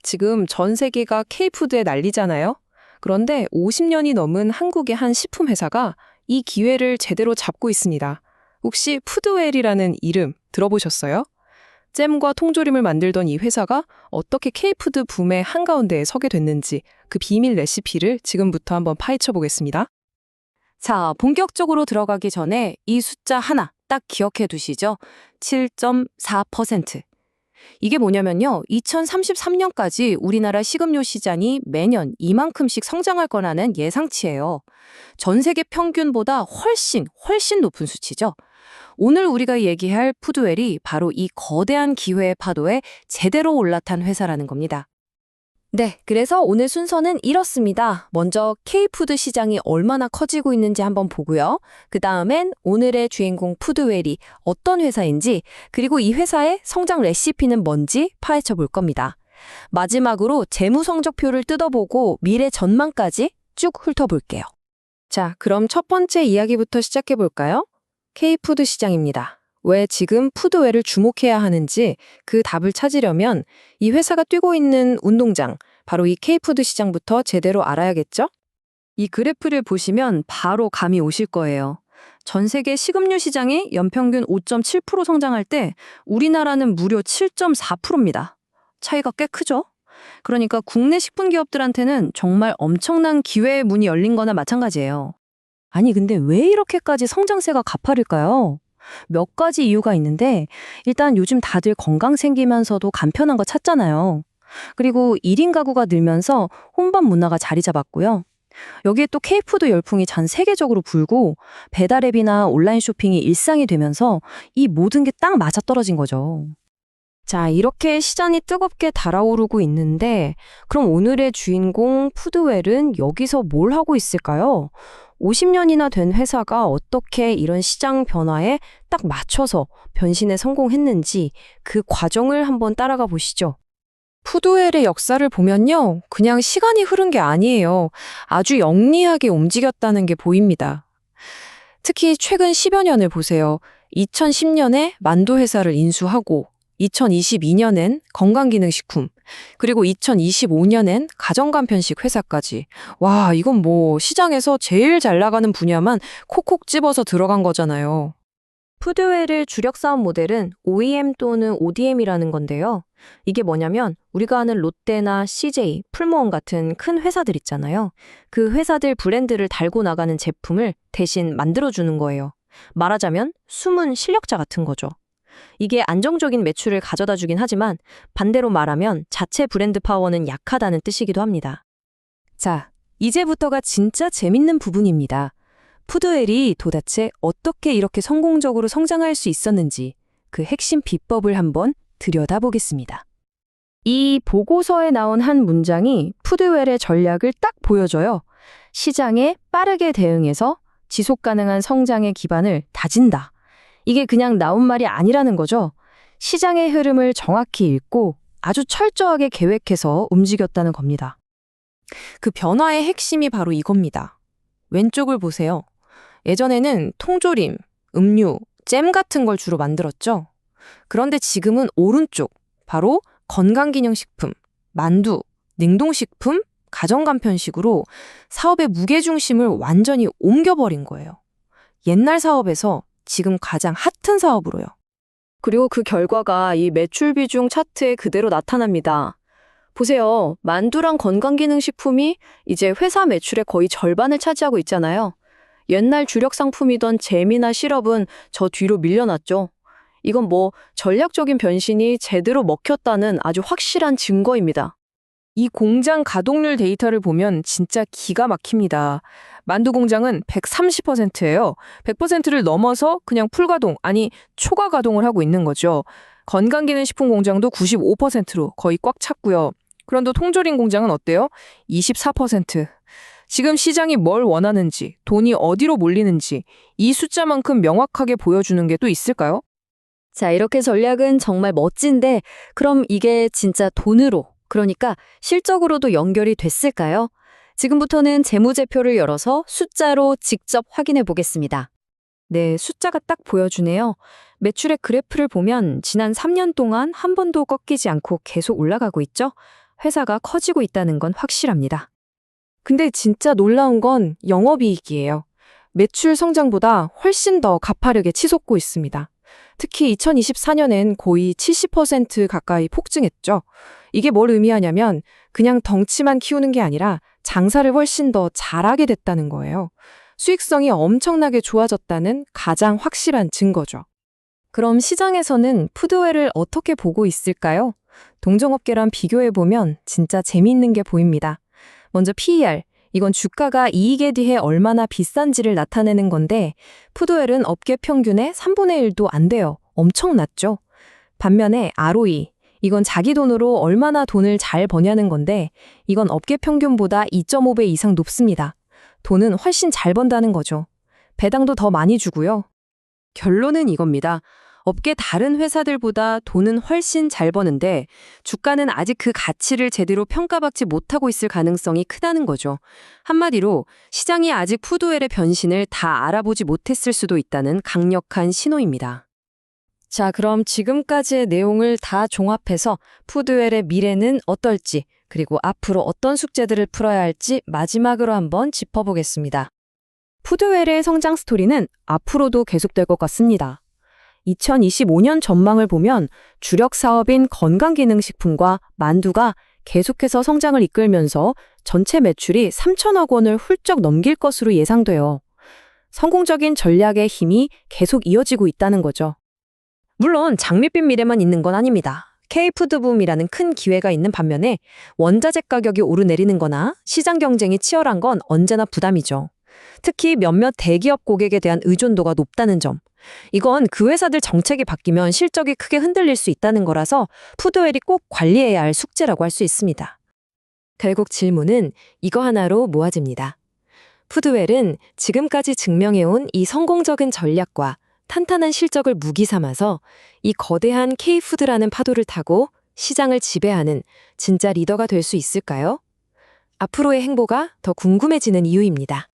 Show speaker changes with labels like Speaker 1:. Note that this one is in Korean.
Speaker 1: 지금 전 세계가 K푸드에 난리잖아요. 그런데 50년이 넘은 한국의 한 식품 회사가 이 기회를 제대로 잡고 있습니다. 혹시 푸드웰이라는 이름 들어보셨어요? 잼과 통조림을 만들던 이 회사가 어떻게 K푸드 붐의 한가운데에 서게 됐는지 그 비밀 레시피를 지금부터 한번 파헤쳐 보겠습니다.
Speaker 2: 자, 본격적으로 들어가기 전에 이 숫자 하나 딱 기억해 두시죠. 7.4%. 이게 뭐냐면요. 2033년까지 우리나라 식음료 시장이 매년 이만큼씩 성장할 거라는 예상치예요. 전 세계 평균보다 훨씬 높은 수치죠. 오늘 우리가 얘기할 푸드웰이 바로 이 거대한 기회의 파도에 제대로 올라탄 회사라는 겁니다.
Speaker 3: 네, 그래서 오늘 순서는 이렇습니다. 먼저 K푸드 시장이 얼마나 커지고 있는지 한번 보고요. 그 다음엔 오늘의 주인공 푸드웰이 어떤 회사인지, 그리고 이 회사의 성장 레시피는 뭔지 파헤쳐 볼 겁니다. 마지막으로 재무 성적표를 뜯어보고 미래 전망까지 쭉 훑어볼게요.
Speaker 1: 자, 그럼 첫 번째 이야기부터 시작해 볼까요? K푸드 시장입니다. 왜 지금 푸드웰을 주목해야 하는지 그 답을 찾으려면 이 회사가 뛰고 있는 운동장, 바로 이 K푸드 시장부터 제대로 알아야겠죠?
Speaker 2: 이 그래프를 보시면 바로 감이 오실 거예요. 전 세계 식음료 시장이 연평균 5.7% 성장할 때 우리나라는 무려 7.4%입니다. 차이가 꽤 크죠? 그러니까 국내 식품 기업들한테는 정말 엄청난 기회의 문이 열린 거나 마찬가지예요. 아니 근데 왜 이렇게까지 성장세가 가파를까요? 몇 가지 이유가 있는데 일단 요즘 다들 건강 생기면서도 간편한 거 찾잖아요. 그리고 1인 가구가 늘면서 혼밥 문화가 자리 잡았고요. 여기에 또 K푸드 열풍이 전 세계적으로 불고 배달앱이나 온라인 쇼핑이 일상이 되면서 이 모든 게 딱 맞아떨어진 거죠.
Speaker 3: 자, 이렇게 시장이 뜨겁게 달아오르고 있는데 그럼 오늘의 주인공 푸드웰은 여기서 뭘 하고 있을까요? 50년이나 된 회사가 어떻게 이런 시장 변화에 딱 맞춰서 변신에 성공했는지 그 과정을 한번 따라가 보시죠.
Speaker 1: 푸드웰의 역사를 보면요, 그냥 시간이 흐른 게 아니에요. 아주 영리하게 움직였다는 게 보입니다. 특히 최근 10여 년을 보세요. 2010년에 만두 회사를 인수하고 2022년엔 건강기능식품, 그리고 2025년엔 가정간편식 회사까지. 와, 이건 뭐 시장에서 제일 잘 나가는 분야만 콕콕 집어서 들어간 거잖아요.
Speaker 3: 푸드웰의 주력 사업 모델은 OEM 또는 ODM이라는 건데요. 이게 뭐냐면 우리가 아는 롯데나 CJ, 풀무원 같은 큰 회사들 있잖아요. 그 회사들 브랜드를 달고 나가는 제품을 대신 만들어주는 거예요. 말하자면 숨은 실력자 같은 거죠. 이게 안정적인 매출을 가져다 주긴 하지만 반대로 말하면 자체 브랜드 파워는 약하다는 뜻이기도 합니다.
Speaker 2: 자, 이제부터가 진짜 재밌는 부분입니다. 푸드웰이 도대체 어떻게 이렇게 성공적으로 성장할 수 있었는지 그 핵심 비법을 한번 들여다보겠습니다. 이 보고서에 나온 한 문장이 푸드웰의 전략을 딱 보여줘요. 시장에 빠르게 대응해서 지속 가능한 성장의 기반을 다진다. 이게 그냥 나온 말이 아니라는 거죠. 시장의 흐름을 정확히 읽고 아주 철저하게 계획해서 움직였다는 겁니다.
Speaker 1: 그 변화의 핵심이 바로 이겁니다. 왼쪽을 보세요. 예전에는 통조림, 음료, 잼 같은 걸 주로 만들었죠. 그런데 지금은 오른쪽, 바로 건강기능식품, 만두, 냉동식품, 가정간편식으로 사업의 무게중심을 완전히 옮겨버린 거예요. 옛날 사업에서 지금 가장 핫한 사업으로요.
Speaker 3: 그리고 그 결과가 이 매출 비중 차트에 그대로 나타납니다. 보세요. 만두랑 건강기능식품이 이제 회사 매출의 거의 절반을 차지하고 있잖아요. 옛날 주력 상품이던 잼이나 시럽은 저 뒤로 밀려났죠. 이건 뭐 전략적인 변신이 제대로 먹혔다는 아주 확실한 증거입니다.
Speaker 1: 이 공장 가동률 데이터를 보면 진짜 기가 막힙니다. 만두 공장은 130%예요. 100%를 넘어서 그냥 풀가동, 아니 초과 가동을 하고 있는 거죠. 건강기능식품 공장도 95%로 거의 꽉 찼고요. 그런데 통조림 공장은 어때요? 24%. 지금 시장이 뭘 원하는지, 돈이 어디로 몰리는지 이 숫자만큼 명확하게 보여주는 게 또 있을까요?
Speaker 3: 자, 이렇게 전략은 정말 멋진데 그럼 이게 진짜 돈으로, 그러니까 실적으로도 연결이 됐을까요? 지금부터는 재무제표를 열어서 숫자로 직접 확인해 보겠습니다.
Speaker 2: 네, 숫자가 딱 보여주네요. 매출의 그래프를 보면 지난 3년 동안 한 번도 꺾이지 않고 계속 올라가고 있죠. 회사가 커지고 있다는 건 확실합니다.
Speaker 1: 근데 진짜 놀라운 건 영업이익이에요. 매출 성장보다 훨씬 더 가파르게 치솟고 있습니다. 특히 2024년엔 거의 70% 가까이 폭증했죠. 이게 뭘 의미하냐면 그냥 덩치만 키우는 게 아니라 장사를 훨씬 더 잘하게 됐다는 거예요. 수익성이 엄청나게 좋아졌다는 가장 확실한 증거죠. 그럼 시장에서는 푸드웨어를 어떻게 보고 있을까요? 동종업계랑 비교해보면 진짜 재미있는 게 보입니다. 먼저 PER, 이건 주가가 이익에 대해 얼마나 비싼지를 나타내는 건데 푸드웰은 업계 평균의 3분의 1도 안 돼요. 엄청 낮죠? 반면에 ROE, 이건 자기 돈으로 얼마나 돈을 잘 버냐는 건데 이건 업계 평균보다 2.5배 이상 높습니다. 돈은 훨씬 잘 번다는 거죠. 배당도 더 많이 주고요.
Speaker 2: 결론은 이겁니다. 업계 다른 회사들보다 돈은 훨씬 잘 버는데 주가는 아직 그 가치를 제대로 평가받지 못하고 있을 가능성이 크다는 거죠. 한마디로 시장이 아직 푸드웰의 변신을 다 알아보지 못했을 수도 있다는 강력한 신호입니다.
Speaker 1: 자, 그럼 지금까지의 내용을 다 종합해서 푸드웰의 미래는 어떨지, 그리고 앞으로 어떤 숙제들을 풀어야 할지 마지막으로 한번 짚어보겠습니다. 푸드웰의 성장 스토리는 앞으로도 계속될 것 같습니다. 2025년 전망을 보면 주력 사업인 건강기능식품과 만두가 계속해서 성장을 이끌면서 전체 매출이 3천억 원을 훌쩍 넘길 것으로 예상돼요. 성공적인 전략의 힘이 계속 이어지고 있다는 거죠.
Speaker 3: 물론 장밋빛 미래만 있는 건 아닙니다. K푸드붐이라는 큰 기회가 있는 반면에 원자재 가격이 오르내리는 거나 시장 경쟁이 치열한 건 언제나 부담이죠. 특히 몇몇 대기업 고객에 대한 의존도가 높다는 점. 이건 그 회사들 정책이 바뀌면 실적이 크게 흔들릴 수 있다는 거라서 푸드웰이 꼭 관리해야 할 숙제라고 할 수 있습니다. 결국 질문은 이거 하나로 모아집니다. 푸드웰은 지금까지 증명해온 이 성공적인 전략과 탄탄한 실적을 무기 삼아서 이 거대한 K푸드라는 파도를 타고 시장을 지배하는 진짜 리더가 될 수 있을까요? 앞으로의 행보가 더 궁금해지는 이유입니다.